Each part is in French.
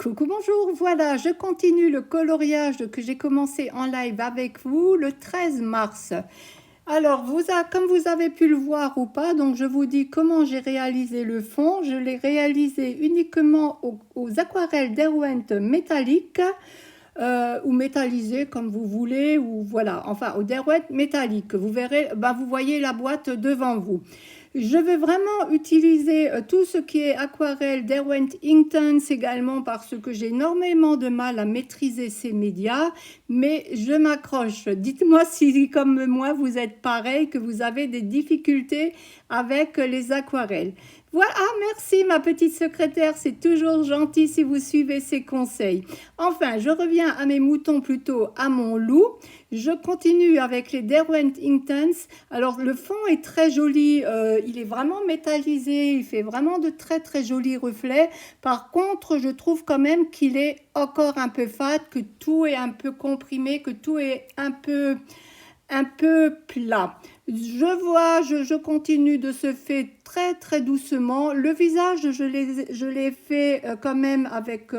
Coucou, bonjour, voilà, je continue le coloriage que j'ai commencé en live avec vous le 13 mars. Alors, comme vous avez pu le voir ou pas, donc je vous dis comment j'ai réalisé le fond. Je l'ai réalisé uniquement aux aquarelles Derwent métalliques ou métallisées comme vous voulez, ou voilà, enfin au Derwent métallique. Vous verrez, vous voyez la boîte devant vous. Je veux vraiment utiliser tout ce qui est aquarelle, Derwent Inktense également parce que j'ai énormément de mal à maîtriser ces médias, mais je m'accroche. Dites-moi si, comme moi, vous êtes pareil, que vous avez des difficultés avec les aquarelles. Voilà, merci ma petite secrétaire, c'est toujours gentil si vous suivez ces conseils. Enfin, je reviens à mes moutons, plutôt à mon loup. Je continue avec les Derwent Inktense. Alors le fond est très joli, il est vraiment métallisé, il fait vraiment de très très jolis reflets. Par contre, je trouve quand même qu'il est encore un peu fade, que tout est un peu comprimé, que tout est un peu plat. Je continue de ce fait très très doucement. Le visage, je l'ai fait quand même avec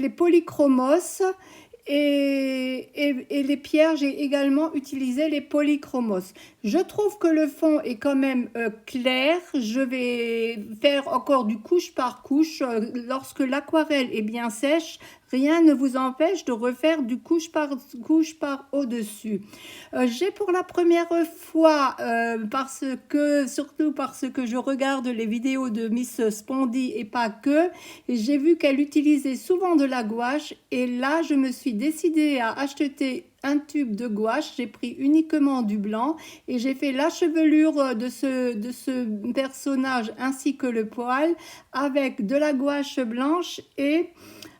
les polychromos. Et les pierres, j'ai également utilisé les polychromos. Je trouve que le fond est quand même clair. Je vais faire encore du couche par couche. Lorsque l'aquarelle est bien sèche, rien ne vous empêche de refaire du couche par au-dessus. J'ai pour la première fois, surtout parce que je regarde les vidéos de Miss Spondy et pas que, j'ai vu qu'elle utilisait souvent de la gouache et là je me suis décidée à acheter un tube de gouache. J'ai pris uniquement du blanc et j'ai fait la chevelure de ce personnage ainsi que le poil avec de la gouache blanche et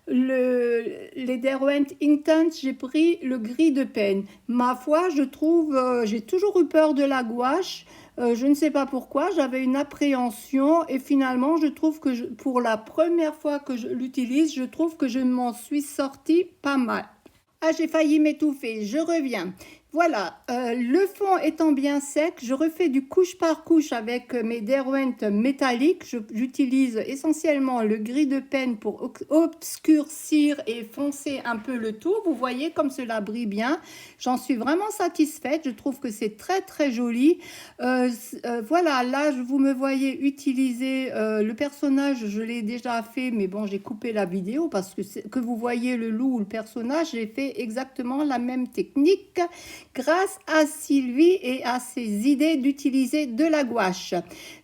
les Derwent Inktense, j'ai pris le gris de peine. Ma foi, je trouve, j'ai toujours eu peur de la gouache. Je ne sais pas pourquoi, j'avais une appréhension et finalement, je trouve que pour la première fois que je l'utilise, je trouve que je m'en suis sortie pas mal. Ah, j'ai failli m'étouffer, je reviens. Voilà, le fond étant bien sec, je refais du couche par couche avec mes Derwent métalliques. J'utilise essentiellement le gris de peine pour obscurcir et foncer un peu le tout. Vous voyez comme cela brille bien. J'en suis vraiment satisfaite. Je trouve que c'est très très joli. Voilà, là vous me voyez utiliser le personnage. Je l'ai déjà fait, mais bon, j'ai coupé la vidéo parce que vous voyez le loup ou le personnage, j'ai fait exactement la même technique grâce à Sylvie et à ses idées d'utiliser de la gouache.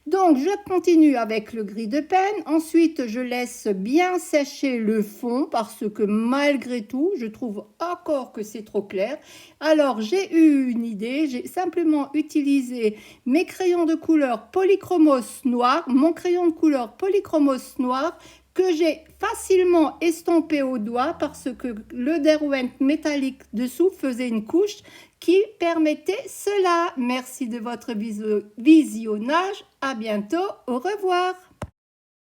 Donc je continue avec le gris de peine. Ensuite, je laisse bien sécher le fond parce que malgré tout, je trouve encore que c'est trop clair. Alors j'ai eu une idée, j'ai simplement utilisé mes crayons de couleur polychromos noir, mon crayon de couleur polychromos noir que j'ai facilement estompé au doigt parce que le Derwent métallique dessous faisait une couche qui permettait cela. Merci de votre visionnage. À bientôt. Au revoir.